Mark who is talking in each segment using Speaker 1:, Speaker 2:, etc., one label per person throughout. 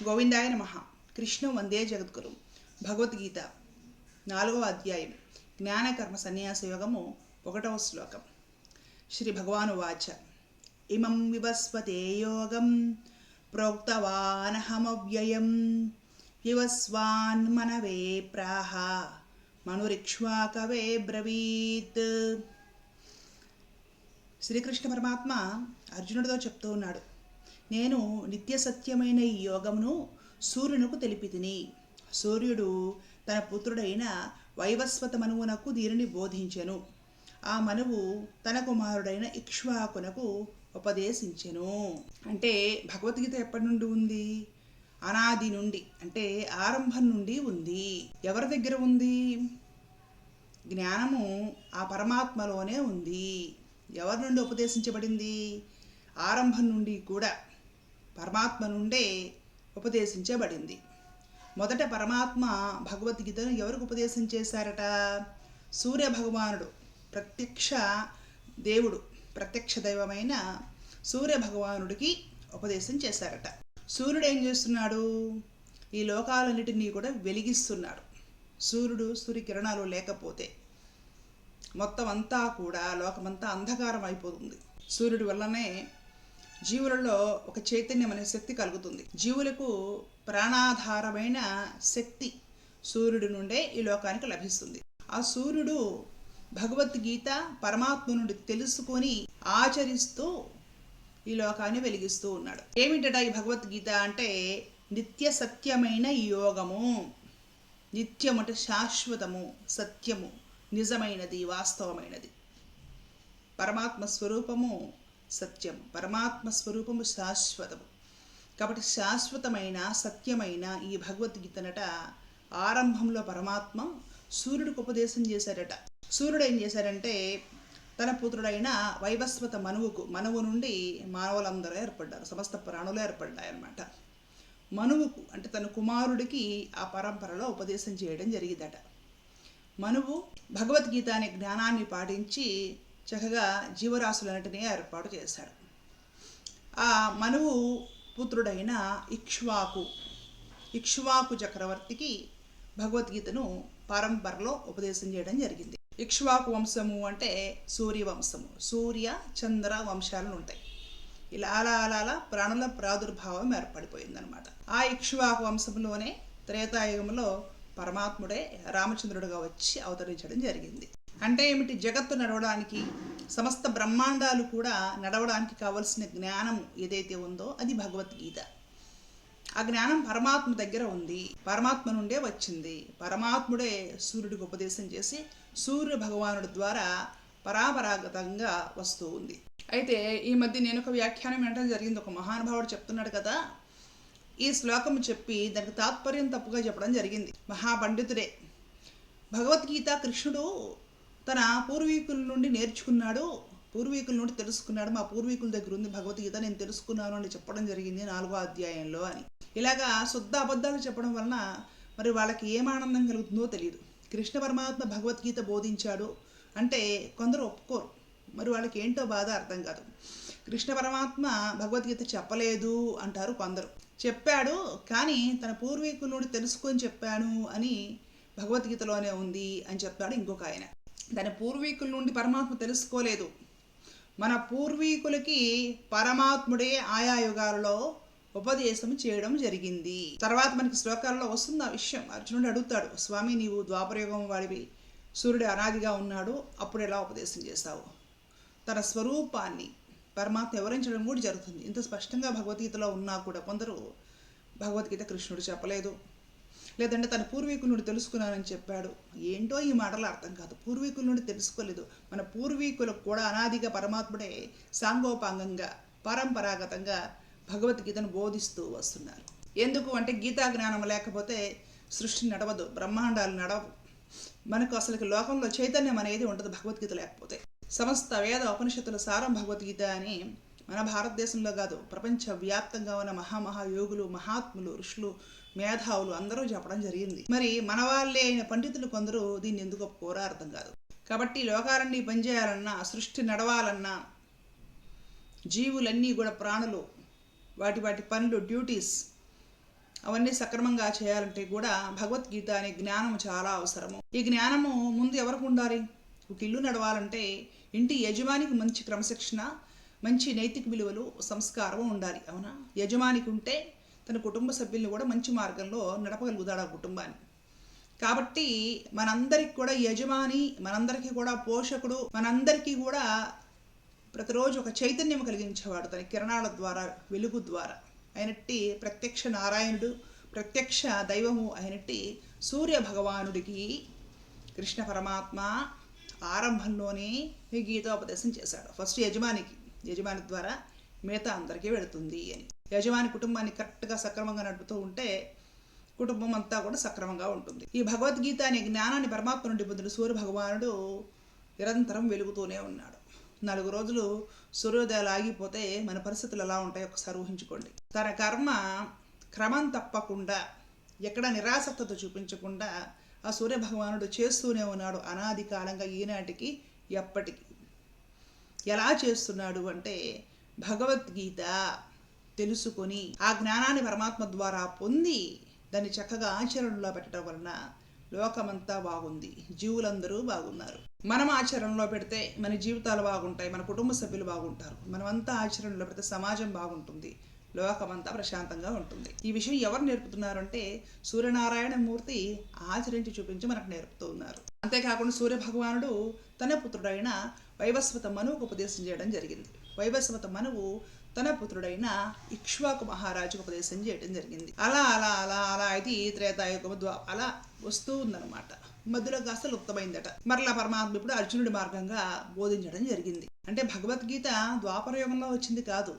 Speaker 1: గోవిందాయ నమః. కృష్ణం వందే జగద్గురు. భగవద్గీత 4వ అధ్యాయం జ్ఞానకర్మ సన్యాస యోగము 1వ శ్లోకం. శ్రీ భగవానువాచ ఇమం వివస్వతే యోగం ప్రోక్తవానహమవ్యయం వివస్వాన్ మనవే ప్రాహ మనురిక్ష్వాకవే బ్రవీత్. శ్రీకృష్ణ పరమాత్మ అర్జునుడితో చెప్తూ ఉన్నాడు, నేను నిత్య సత్యమైన ఈ యోగమును సూర్యునకు తెలిపితిని. సూర్యుడు తన పుత్రుడైన వైవస్వత మనువునకు దీనిని బోధించెను. ఆ మనువు తన కుమారుడైన ఇక్ష్వాకునకు ఉపదేశించెను. అంటే భగవద్గీత ఎప్పటి నుండి ఉంది? అనాది నుండి, అంటే ఆరంభం నుండి ఉంది. ఎవరి దగ్గర ఉంది? జ్ఞానము ఆ పరమాత్మలోనే ఉంది. ఎవరి నుండి ఉపదేశించబడింది? ఆరంభం నుండి కూడా పరమాత్మ నుండే ఉపదేశించబడింది. మొదట పరమాత్మ భగవద్గీతను ఎవరికి ఉపదేశం చేశారట? సూర్య భగవానుడు, ప్రత్యక్ష దేవుడు, ప్రత్యక్ష దైవమైన సూర్య భగవానుడికి ఉపదేశం చేశారట. సూర్యుడు ఏం చేస్తున్నాడు? ఈ లోకాలన్నిటినీ కూడా వెలిగిస్తున్నాడు. సూర్యకిరణాలు లేకపోతే మొత్తం అంతా కూడా లోకమంతా అంధకారం అయిపోతుంది. సూర్యుడి వల్లనే జీవులలో ఒక చైతన్యం అనే శక్తి కలుగుతుంది. జీవులకు ప్రాణాధారమైన శక్తి సూర్యుడి నుండే ఈ లోకానికి లభిస్తుంది. ఆ సూర్యుడు భగవద్గీత పరమాత్మ నుండి తెలుసుకొని ఆచరిస్తూ ఈ లోకాన్ని వెలిగిస్తూ ఉన్నాడు. ఏమిటట ఈ భగవద్గీత అంటే? నిత్య సత్యమైన యోగము. నిత్యం అంటే శాశ్వతము, సత్యము, నిజమైనది, వాస్తవమైనది. పరమాత్మ స్వరూపము సత్యం, పరమాత్మ స్వరూపము శాశ్వతము. కాబట్టి శాశ్వతమైన సత్యమైన ఈ భగవద్గీతనట ఆరంభంలో పరమాత్మ సూర్యుడికి ఉపదేశం చేశాడట. సూర్యుడు ఏం చేశాడంటే తన పుత్రుడైన వైవస్వత మనువు నుండి మానవులందరూ ఏర్పడ్డారు, సమస్త ప్రాణులు ఏర్పడ్డాయి అన్నమాట. మనువుకు అంటే తన కుమారుడికి ఆ పరంపరలో ఉపదేశం చేయడం జరిగిందట. మనువు భగవద్గీత అనే జ్ఞానాన్ని పాటించి చక్కగా జీవరాశులన్నిటినీ ఏర్పాటు చేశాడు. ఆ మనువు పుత్రుడైన ఇక్ష్వాకు చక్రవర్తికి భగవద్గీతను పరంపరలో ఉపదేశం చేయడం జరిగింది. ఇక్ష్వాకు వంశము అంటే సూర్యవంశము. సూర్య చంద్ర వంశాలు ఉంటాయి. ఇలా అలా ప్రాణుల ప్రాదుర్భావం ఏర్పడిపోయిందనమాట. ఆ ఇక్ష్వాకు వంశంలోనే త్రేతాయుగంలో పరమాత్ముడే రామచంద్రుడిగా వచ్చి అవతరించడం జరిగింది. అంటే ఏమిటి? జగత్తు నడవడానికి, సమస్త బ్రహ్మాండాలు కూడా నడవడానికి కావలసిన జ్ఞానం ఏదైతే ఉందో అది భగవద్గీత. ఆ జ్ఞానం పరమాత్మ దగ్గర ఉంది, పరమాత్మ నుండే వచ్చింది. పరమాత్ముడే సూర్యుడికి ఉపదేశం చేసి సూర్య భగవానుడి ద్వారా పరాపరాగతంగా వస్తూ ఉంది. అయితే ఈ మధ్య నేను ఒక వ్యాఖ్యానం వినడం జరిగింది. ఒక మహానుభావుడు చెప్తున్నాడు కదా, ఈ శ్లోకం చెప్పి దానికి తాత్పర్యం తప్పుగా చెప్పడం జరిగింది. మహాపండితుడే. భగవద్గీత కృష్ణుడు తన పూర్వీకుల నుండి నేర్చుకున్నాడు, పూర్వీకుల నుండి తెలుసుకున్నాడు. మా పూర్వీకుల దగ్గర ఉంది భగవద్గీత, నేను తెలుసుకున్నాను అని చెప్పడం జరిగింది 4వ అధ్యాయంలో అని. ఇలాగా శుద్ధ అబద్ధాలు చెప్పడం వలన మరి వాళ్ళకి ఏం ఆనందం కలుగుతుందో తెలియదు. కృష్ణ పరమాత్మ భగవద్గీత బోధించాడు అంటే కొందరు ఒప్పుకోరు, మరి వాళ్ళకి ఏంటో బాధ అర్థం కాదు. కృష్ణ పరమాత్మ భగవద్గీత చెప్పలేదు అంటారు కొందరు. చెప్పాడు, కానీ తన పూర్వీకుల నుండి తెలుసుకొని చెప్పాను అని భగవద్గీతలోనే ఉంది అని చెప్తాడు ఇంకొక ఆయన. తన పూర్వీకుల నుండి పరమాత్మ తెలుసుకోలేదు. మన పూర్వీకులకి పరమాత్ముడే ఆయా యుగాలలో ఉపదేశం చేయడం జరిగింది. తర్వాత మనకి శ్లోకాలలో వస్తుంది ఆ విషయం. అర్జునుడు అడుగుతాడు, స్వామి నీవు ద్వాపరయుగం వాడివి, సూర్యుడు అనాదిగా ఉన్నాడు, అప్పుడు ఎలా ఉపదేశం చేశావు? తన స్వరూపాన్ని పరమాత్మ వివరించడం కూడా జరుగుతుంది. ఇంత స్పష్టంగా భగవద్గీతలో ఉన్నా కూడా కొందరు భగవద్గీత కృష్ణుడు చెప్పలేదు, లేదంటే తన పూర్వీకుల నుండి తెలుసుకున్నానని చెప్పాడు. ఏంటో ఈ మాటలు అర్థం కాదు. పూర్వీకుల నుండి తెలుసుకోలేదు. మన పూర్వీకులకు కూడా అనాదిగా పరమాత్ముడే సాంగోపాంగంగా పరంపరాగతంగా భగవద్గీతను బోధిస్తూ వస్తున్నారు. ఎందుకు అంటే గీతా జ్ఞానం లేకపోతే సృష్టి నడవదు, బ్రహ్మాండాలు నడవవు. మనకు అసలు లోకంలో చైతన్యం అనేది ఉండదు భగవద్గీత లేకపోతే. సమస్త వేద ఉపనిషత్తుల సారం భగవద్గీత అని మన భారతదేశంలో కాదు, ప్రపంచవ్యాప్తంగా ఉన్న మహాయోగులు, మహాత్ములు, ఋషులు, మేధావులు అందరూ చెప్పడం జరిగింది. మరి మన వాళ్ళే అయిన పండితులు కొందరు దీన్ని ఎందుకు ఒప్పుకోరో అర్థం కాదు. కాబట్టి లోకాలన్నీ పనిచేయాలన్నా, సృష్టి నడవాలన్నా, జీవులన్నీ కూడా ప్రాణులు వాటి పనులు, డ్యూటీస్ అవన్నీ సక్రమంగా చేయాలంటే కూడా భగవద్గీత అనే జ్ఞానం చాలా అవసరము. ఈ జ్ఞానము ముందు ఎవరికి ఉండాలి? ఒక ఇల్లు నడవాలంటే ఇంటి యజమానికి మంచి క్రమశిక్షణ, మంచి నైతిక విలువలు, సంస్కారం ఉండాలి. అవునా? యజమానికి ఉంటే తన కుటుంబ సభ్యుల్ని కూడా మంచి మార్గంలో నడపగలుగుతాడు ఆ కుటుంబాన్ని. కాబట్టి మనందరికి కూడా యజమాని, మనందరికీ కూడా పోషకుడు, మనందరికీ కూడా ప్రతిరోజు ఒక చైతన్యం కలిగించేవాడు తన కిరణాల ద్వారా, వెలుగు ద్వారా అయినట్టి ప్రత్యక్ష నారాయణుడు, ప్రత్యక్ష దైవము అయినట్టి సూర్య భగవానుడికి కృష్ణ పరమాత్మ ఆరంభంలోనే ఈ గీతోపదేశం చేశాడు. ఫస్ట్ యజమాని ద్వారా మిగతా అందరికీ వెళుతుంది అని. యజమాని కుటుంబాన్ని కరెక్ట్గా సక్రమంగా నడుపుతూ ఉంటే కుటుంబం అంతా కూడా సక్రమంగా ఉంటుంది. ఈ భగవద్గీత అనే జ్ఞానాన్ని పరమాత్మ నుండి పొందిన సూర్య భగవానుడు నిరంతరం వెలుగుతూనే ఉన్నాడు. 4 రోజులు సూర్యోదయాలు ఆగిపోతే మన పరిస్థితులు ఎలా ఉంటాయో ఒకసారి ఊహించుకోండి. తన కర్మ క్రమం తప్పకుండా ఎక్కడ నిరాసక్తత చూపించకుండా ఆ సూర్య భగవానుడు చేస్తూనే ఉన్నాడు అనాది కాలంగా, ఈనాటికి ఎప్పటికీ. ఎలా చేస్తున్నాడు అంటే భగవద్గీత తెలుసుకొని ఆ జ్ఞానాన్ని పరమాత్మ ద్వారా పొంది దాన్ని చక్కగా ఆచరణలో పెట్టడం వలన లోకమంతా బాగుంది, జీవులందరూ బాగున్నారు. మనం ఆచరణలో పెడితే మన జీవితాలు బాగుంటాయి, మన కుటుంబ సభ్యులు బాగుంటారు. మనమంతా ఆచరణలో పెడితే సమాజం బాగుంటుంది, లోకమంతా ప్రశాంతంగా ఉంటుంది. ఈ విషయం ఎవరు నేర్పుతున్నారు అంటే సూర్యనారాయణ మూర్తి ఆచరించి చూపించి మనకు నేర్పుతూ ఉన్నారు. అంతేకాకుండా సూర్య భగవానుడు తన పుత్రుడైన వైవస్వత మనువుకు ఉపదేశం చేయడం జరిగింది. వైవస్వత మనువు తన పుత్రుడైన ఇక్ష్వాకు మహారాజుకు ఉపదేశం చేయడం జరిగింది. అలా అలా అలా అలా ఇది త్రేతాయుగము అలా వస్తూ ఉందన్నమాట. మధ్యలో కాస్త లుప్తమైందట. మరలా పరమాత్మ ఇప్పుడు అర్జునుడి మార్గంగా బోధించడం జరిగింది. అంటే భగవద్గీత ద్వాపర యుగంలో వచ్చింది కాదు,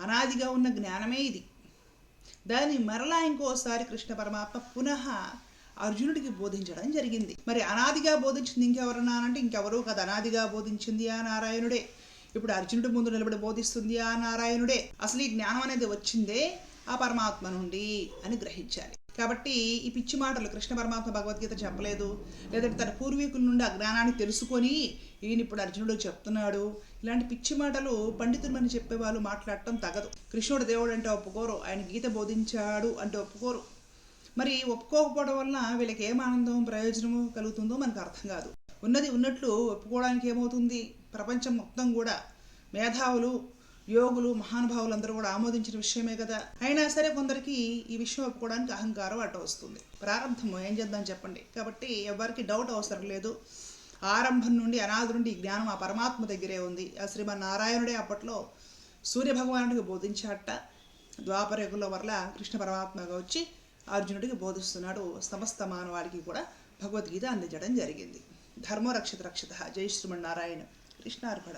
Speaker 1: అనాదిగా ఉన్న జ్ఞానమే ఇది. దాన్ని మరలా ఇంకోసారి కృష్ణ పరమాత్మ పునః అర్జునుడికి బోధించడం జరిగింది. మరి అనాదిగా బోధించింది ఇంకెవరన్నా అంటే ఇంకెవరూ కదా, అనాదిగా బోధించింది ఆ నారాయణుడే. ఇప్పుడు అర్జునుడి ముందు నిలబడి బోధిస్తుంది ఆ నారాయణుడే. అసలు ఈ జ్ఞానం అనేది వచ్చిందే ఆ పరమాత్మ నుండి అని గ్రహించాలి. కాబట్టి ఈ పిచ్చి మాటలు కృష్ణ పరమాత్మ భగవద్గీత చెప్పలేదు, లేదంటే తన పూర్వీకుల నుండి ఆ జ్ఞానాన్ని తెలుసుకొని ఈయన ఇప్పుడు అర్జునుడు చెప్తున్నాడు, ఇలాంటి పిచ్చి మాటలు పండితులు అని చెప్పేవాళ్ళు మాట్లాడటం తగదు. కృష్ణుడు దేవుడు అంటే ఒప్పుకోరు, ఆయన గీత బోధించాడు అంటే ఒప్పుకోరు. మరి ఒప్పుకోకపోవడం వలన వీళ్ళకి ఏం ఆనందం, ప్రయోజనము కలుగుతుందో మనకు అర్థం కాదు. ఉన్నది ఉన్నట్లు ఒప్పుకోవడానికి ఏమవుతుంది? ప్రపంచం మొత్తం కూడా మేధావులు, యోగులు, మహానుభావులు అందరూ కూడా ఆమోదించిన విషయమే కదా. అయినా సరే కొందరికి ఈ విషయం ఒప్పుకోవడానికి అహంకారం అడ్డు వస్తుంది. ప్రారంభం ఏం చేద్దాం చెప్పండి. కాబట్టి ఎవరికి డౌట్ అవసరం లేదు. ఆరంభం నుండి, అనాది నుండి ఈ జ్ఞానం ఆ పరమాత్మ దగ్గరే ఉంది. ఆ శ్రీమన్నారాయణుడే అప్పట్లో సూర్య భగవానుడికి బోధించాట. ద్వాపర యుగంలో వరల కృష్ణ పరమాత్మగా వచ్చి అర్జునుడికి బోధిస్తున్నాడు. సమస్త మానవాళికి కూడా భగవద్గీత అందించడం జరిగింది. ధర్మో రక్షిత రక్షిత. జై శ్రీమన్నారాయణ. కృష్ణార్పణ.